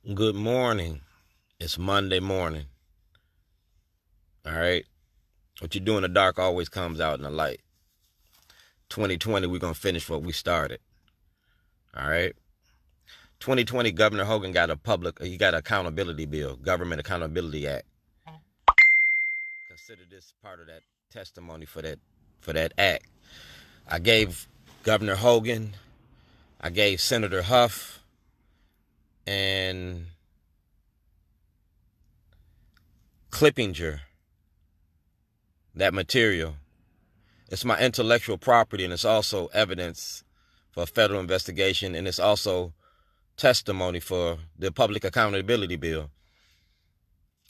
Good morning. It's Monday morning. All right. What you do in the dark always comes out in the light. 2020, we're going to finish what we started. All right. 2020, Governor Hogan got he got an accountability bill, Government Accountability Act. Consider this part of that testimony for that act. I gave Governor Hogan, I gave Senator Huff, and Clippinger that material. It's my intellectual property, and it's also evidence for a federal investigation, and it's also testimony for the Public Accountability Bill.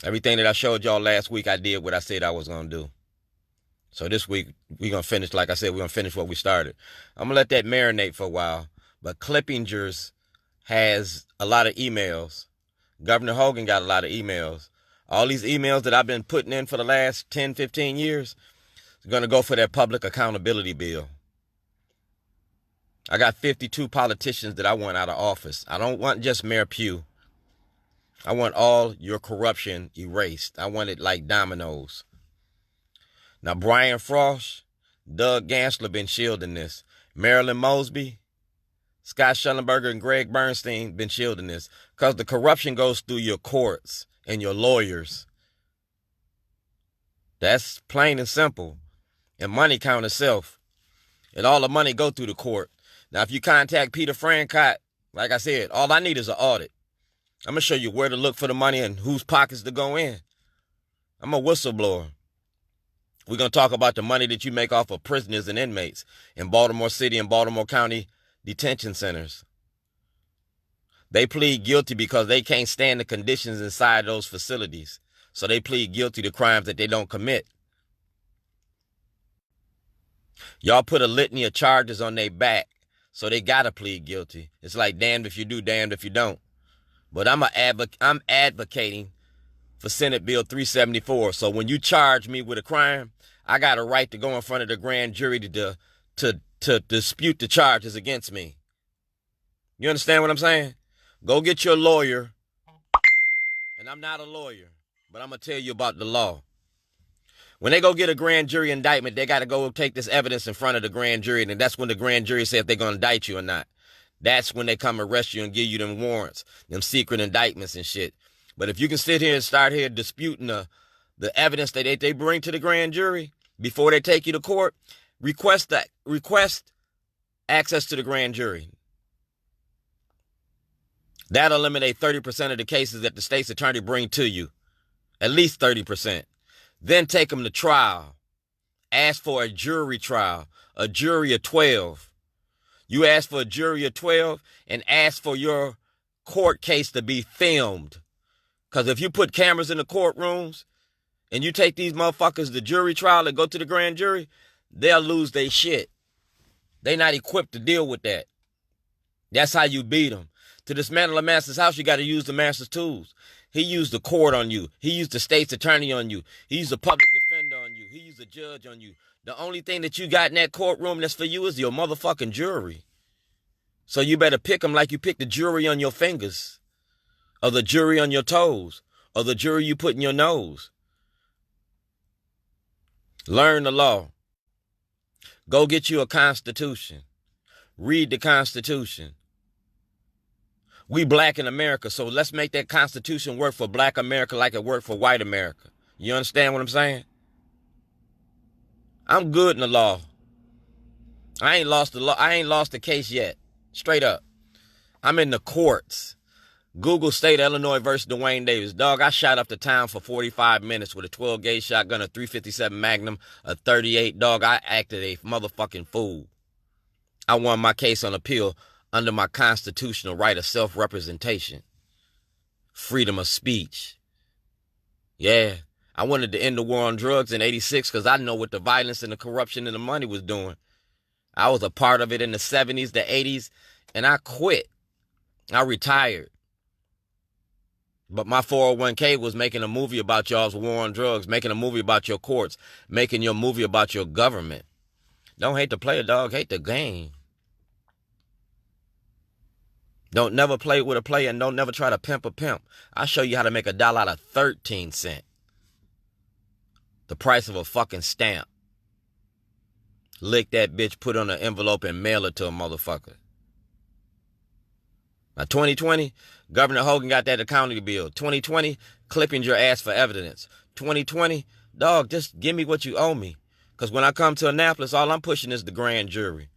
Everything that I showed y'all last week, I did what I said I was going to do. So this week, we're going to finish, like I said, we're going to finish what we started. I'm going to let that marinate for a while, but Clippinger's has a lot of emails. Governor Hogan got a lot of emails. All these emails that I've been putting in for the last 10, 15 years, going to go for that Public Accountability Bill. I got 52 politicians that I want out of office. I don't want just Mayor Pugh. I want all your corruption erased. I want it like dominoes. Now, Brian Frost, Doug Gansler been shielding this. Marilyn Mosby, Scott Shellenberger, and Greg Bernstein been shielding this because the corruption goes through your courts and your lawyers. That's plain and simple. And money count itself. And all the money go through the court. Now, if you contact Peter Francott, like I said, all I need is an audit. I'm going to show you where to look for the money and whose pockets to go in. I'm a whistleblower. We're going to talk about the money that you make off of prisoners and inmates in Baltimore City and Baltimore County detention centers. They plead guilty because they can't stand the conditions inside those facilities. So they plead guilty to crimes that they don't commit. Y'all put a litany of charges on their back, so they got to plead guilty. It's like damned if you do, damned if you don't. But I'm advocating for Senate Bill 374. So when you charge me with a crime, I got a right to go in front of the grand jury to dispute the charges against me. You understand what I'm saying? Go get your lawyer. And I'm not a lawyer, but I'm going to tell you about the law. When they go get a grand jury indictment, they got to go take this evidence in front of the grand jury, and that's when the grand jury says if they're going to indict you or not. That's when they come arrest you and give you them warrants, them secret indictments and shit. But if you can sit here and start here disputing the evidence that they bring to the grand jury before they take you to court, request access to the grand jury. That'll eliminate 30% of the cases that the state's attorney bring to you, at least 30%. Then take them to trial. Ask for a jury trial, a jury of 12. You ask for a jury of 12 and ask for your court case to be filmed. Because if you put cameras in the courtrooms and you take these motherfuckers to jury trial and go to the grand jury, they'll lose their shit. They're not equipped to deal with that. That's how you beat them. To dismantle a master's house, you got to use the master's tools. He used the court on you. He used the state's attorney on you. He used the public defender on you. He used the judge on you. The only thing that you got in that courtroom that's for you is your motherfucking jury. So you better pick them like you pick the jury on your fingers, or the jury on your toes, or the jury you put in your nose. Learn the law. Go get you a constitution. Read the Constitution. We black in America, so let's make that Constitution work for black America like it worked for white America. You understand what I'm saying? I'm good in the law. I ain't lost the case yet. Straight up. I'm in the courts. Google State, Illinois versus Dwayne Davis. Dog, I shot up the town for 45 minutes with a 12-gauge shotgun, a .357 Magnum, a 38. Dog, I acted a motherfucking fool. I won my case on appeal under my constitutional right of self-representation. Freedom of speech. Yeah. I wanted to end the war on drugs in 86 because I know what the violence and the corruption and the money was doing. I was a part of it in the 70s, the 80s, and I quit. I retired. But my 401k was making a movie about y'all's war on drugs, making a movie about your courts, making your movie about your government. Don't hate the player, dog. Hate the game. Don't never play with a player and don't never try to pimp a pimp. I'll show you how to make $1 out of 13 cents. The price of a fucking stamp. Lick that bitch, put on an envelope, and mail it to a motherfucker. Now, 2020, Governor Hogan got that accounting bill. 2020, clipping your ass for evidence. 2020, dog, just give me what you owe me. Because when I come to Annapolis, all I'm pushing is the grand jury.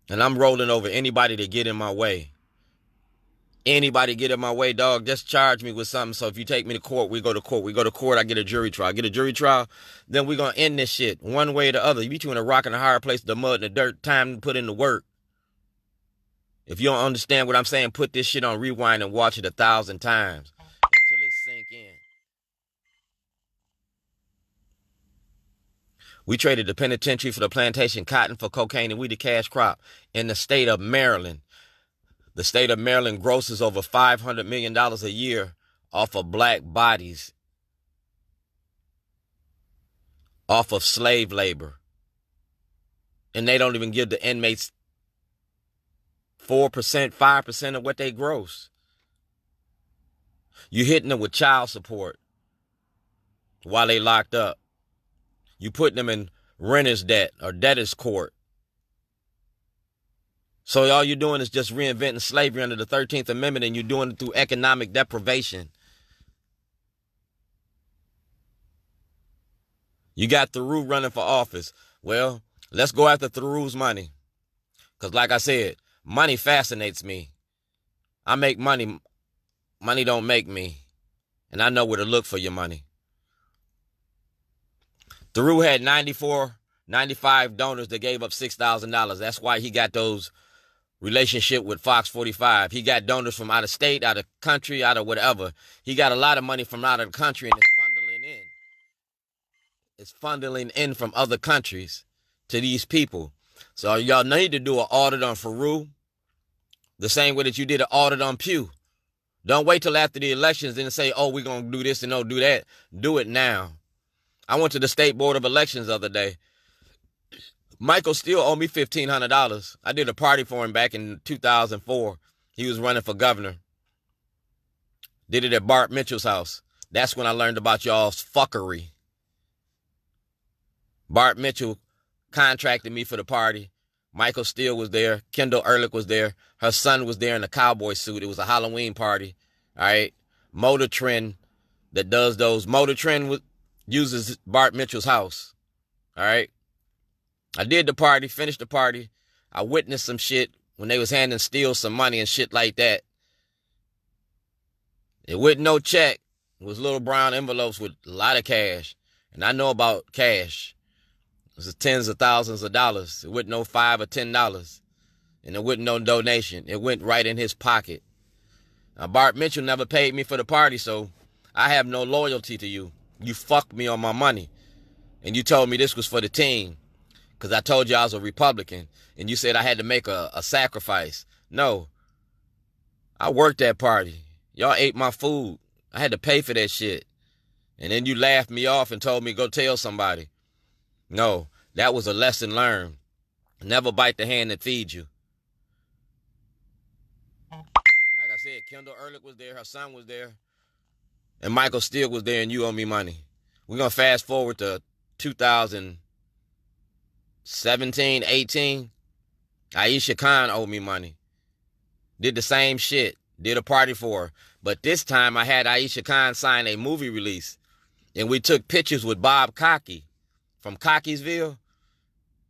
And I'm rolling over anybody that get in my way. Anybody get in my way, dog, just charge me with something. So if you take me to court, we go to court. We go to court, I get a jury trial. I get a jury trial, then we're going to end this shit one way or the other. You between a rock and a hard place, the mud and the dirt, time to put in the work. If you don't understand what I'm saying, put this shit on rewind and watch it 1,000 times until it sink in. We traded the penitentiary for the plantation, cotton for cocaine, and we the cash crop in the state of Maryland. The state of Maryland grosses over $500 million a year off of black bodies, off of slave labor. And they don't even give the inmates 4%, 5% of what they gross. You hitting them with child support while they locked up. You putting them in renter's debt or debtor's court. So all you're doing is just reinventing slavery under the 13th Amendment, and you're doing it through economic deprivation. You got Theroux running for office. Well, let's go after Theroux's money. Because like I said, money fascinates me. I make money. Money don't make me. And I know where to look for your money. Theroux had 95 donors that gave up $6,000. That's why he got those relationship with Fox 45. He got donors from out of state, out of country, out of whatever. He got a lot of money from out of the country, and it's funneling in. It's funneling in from other countries to these people. So y'all need to do an audit on Theroux the same way that you did an audit on Pew. Don't wait till after the elections and say, oh, we're going to do this and don't do that. Do it now. I went to the State Board of Elections the other day. Michael still owed me $1,500. I did a party for him back in 2004. He was running for governor. Did it at Bart Mitchell's house. That's when I learned about y'all's fuckery. Bart Mitchell contracted me for the party. Michael Steele was there. Kendall Ehrlich was there. Her son was there in a cowboy suit. It was a Halloween party. All right. Motor Trend that does those. Motor Trend uses Bart Mitchell's house. All right. I did the party, finished the party. I witnessed some shit when they was handing Steele some money and shit like that. It wasn't no check. It was little brown envelopes with a lot of cash. And I know about cash. It was tens of thousands of dollars. It wasn't no $5 or $10. And it wasn't no donation. It went right in his pocket. Now, Bart Mitchell never paid me for the party, so I have no loyalty to you. You fucked me on my money. And you told me this was for the team. Because I told you I was a Republican. And you said I had to make a sacrifice. No. I worked that party. Y'all ate my food. I had to pay for that shit. And then you laughed me off and told me go tell somebody. No. That was a lesson learned. Never bite the hand that feeds you. Like I said, Kendall Ehrlich was there. Her son was there. And Michael Steele was there, and you owe me money. We're going to fast forward to 2017, 18. Aisha Khan owed me money. Did the same shit. Did a party for her. But this time I had Aisha Khan sign a movie release. And we took pictures with Bob Cockey from Cockeysville.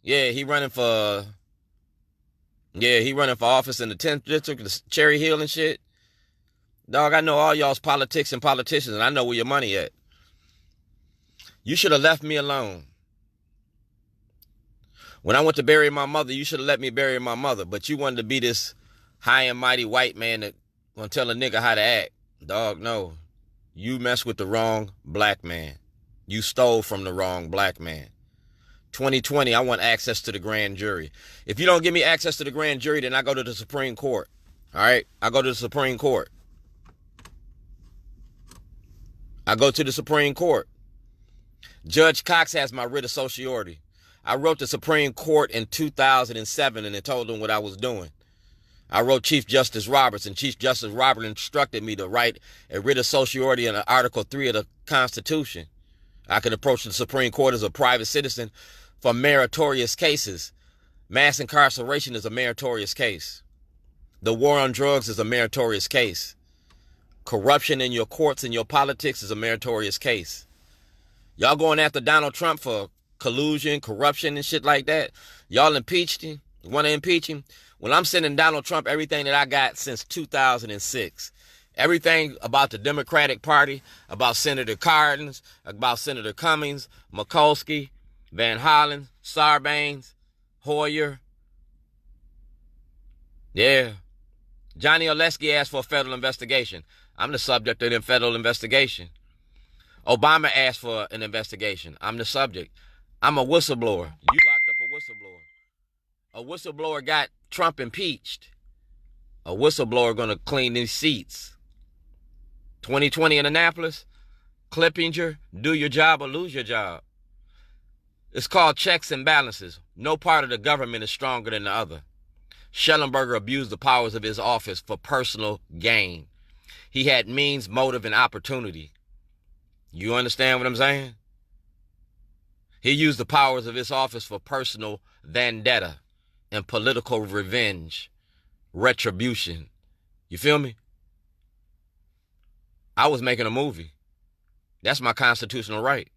Yeah, he running for office in the 10th district, the Cherry Hill and shit. Dog, I know all y'all's politics and politicians, and I know where your money at. You should have left me alone. When I went to bury my mother, you should have let me bury my mother. But you wanted to be this high and mighty white man that gonna tell a nigga how to act. Dog, no. You messed with the wrong black man. You stole from the wrong black man. 2020, I want access to the grand jury. If you don't give me access to the grand jury, then I go to the Supreme Court. All right? I go to the Supreme Court. I go to the Supreme Court. Judge Cox has my writ of certiorari. I wrote the Supreme Court in 2007 and it told them what I was doing. I wrote Chief Justice Roberts, and Chief Justice Roberts instructed me to write a writ of certiorari in Article 3 of the Constitution. I could approach the Supreme Court as a private citizen for meritorious cases. Mass incarceration is a meritorious case. The war on drugs is a meritorious case. Corruption in your courts and your politics is a meritorious case. Y'all going after Donald Trump for collusion, corruption, and shit like that? Y'all impeached him? Want to impeach him? Well, I'm sending Donald Trump everything that I got since 2006. Everything about the Democratic Party, about Senator Hardin, about Senator Cummings, Mikulski, Van Hollen, Sarbanes, Hoyer. Yeah. Johnny Oleski asked for a federal investigation. I'm the subject of the federal investigation. Obama asked for an investigation. I'm the subject. I'm a whistleblower. You locked up a whistleblower. A whistleblower got Trump impeached. A whistleblower going to clean these seats. 2020 in Annapolis, Clippinger, do your job or lose your job. It's called checks and balances. No part of the government is stronger than the other. Shellenberger abused the powers of his office for personal gain. He had means, motive, and opportunity. You understand what I'm saying? He used the powers of his office for personal vendetta and political revenge, retribution. You feel me? I was making a movie. That's my constitutional right.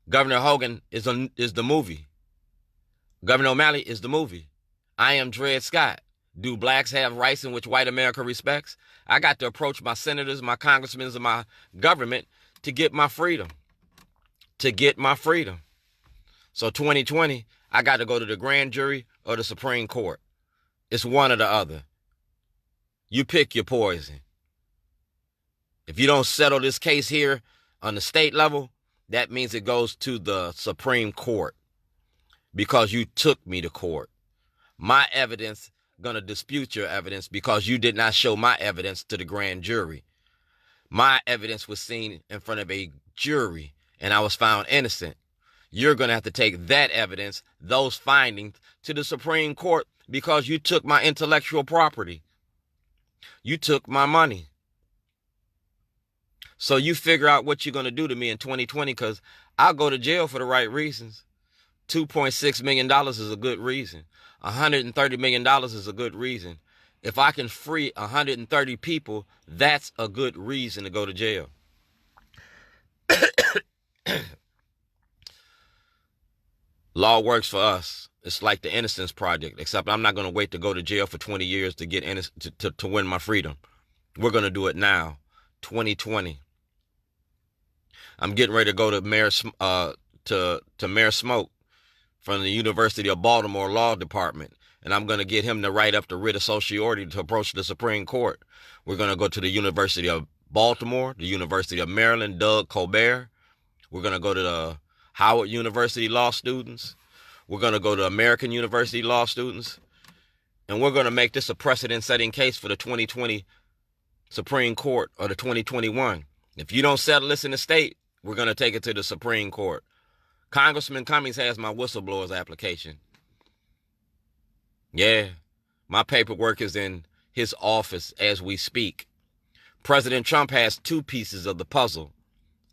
Governor Hogan is the movie. Governor O'Malley is the movie. I am Dred Scott. Do blacks have rights in which white America respects? I got to approach my senators, my congressmen, and my government to get my freedom. To get my freedom. So 2020, I got to go to the grand jury or the Supreme Court. It's one or the other. You pick your poison. If you don't settle this case here on the state level, that means it goes to the Supreme Court because you took me to court. My evidence going to dispute your evidence because you did not show my evidence to the grand jury. My evidence was seen in front of a jury and I was found innocent. You're going to have to take that evidence, those findings, to the Supreme Court because you took my intellectual property. You took my money. So you figure out what you're going to do to me in 2020 because I'll go to jail for the right reasons. $2.6 million is a good reason. $130 million is a good reason. If I can free 130 people, that's a good reason to go to jail. Law works for us. It's like the Innocence Project, except I'm not going to wait to go to jail for 20 years to get to win my freedom. We're going to do it now, 2020. I'm getting ready to go to Mayor Smoke from the University of Baltimore Law Department, and I'm going to get him to write up the writ of certiorari to approach the Supreme Court. We're going to go to the University of Baltimore, the University of Maryland, Doug Colbert. We're going to go to the Howard University law students. We're going to go to American University law students. And we're going to make this a precedent-setting case for the 2020 Supreme Court or the 2021. If you don't settle this in the state, we're going to take it to the Supreme Court. Congressman Cummings has my whistleblower's application. Yeah, my paperwork is in his office as we speak. President Trump has 2 pieces of the puzzle.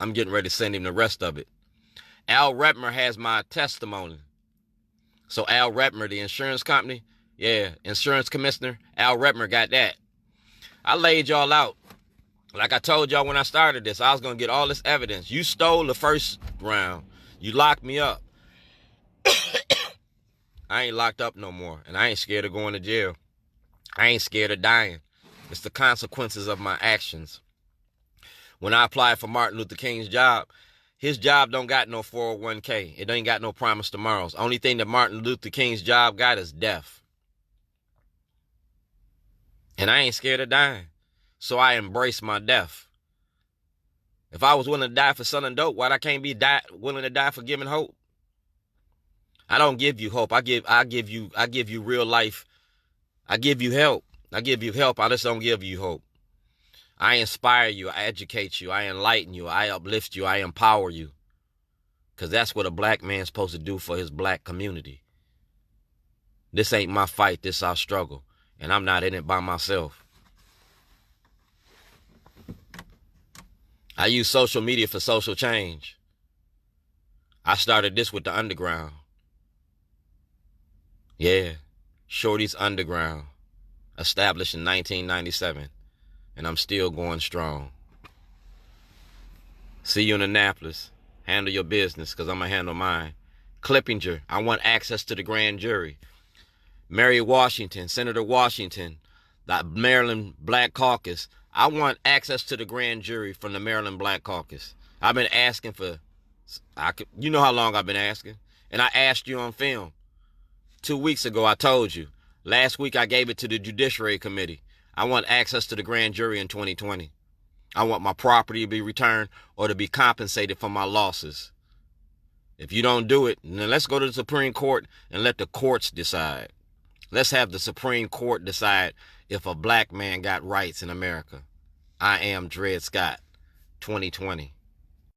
I'm getting ready to send him the rest of it. Al Redmer has my testimony. So Al Redmer, the insurance company, insurance commissioner, Al Redmer got that. I laid y'all out. Like I told y'all when I started this, I was going to get all this evidence. You stole the first round. You locked me up. I ain't locked up no more, and I ain't scared of going to jail. I ain't scared of dying. It's the consequences of my actions. When I applied for Martin Luther King's job, his job don't got no 401k. It ain't got no promise tomorrows. Only thing that Martin Luther King's job got is death. And I ain't scared of dying. So I embrace my death. If I was willing to die for selling dope, why I can't be willing to die for giving hope? I don't give you hope. I give you real life. I give you help. I give you help. I just don't give you hope. I inspire you. I educate you. I enlighten you. I uplift you. I empower you. Because that's what a black man's supposed to do for his black community. This ain't my fight. This our struggle. And I'm not in it by myself. I use social media for social change. I started this with the underground. Yeah, Shorty's Underground, established in 1997, and I'm still going strong. See you in Annapolis. Handle your business, because I'm going to handle mine. Clippinger, I want access to the grand jury. Mary Washington, Senator Washington, the Maryland Black Caucus, I want access to the grand jury from the Maryland Black Caucus. I've been asking for, you know how long I've been asking? And I asked you on film. 2 weeks ago, I told you. Last week, I gave it to the Judiciary Committee. I want access to the grand jury in 2020. I want my property to be returned or to be compensated for my losses. If you don't do it, then let's go to the Supreme Court and let the courts decide. Let's have the Supreme Court decide if a black man got rights in America. I am Dred Scott, 2020.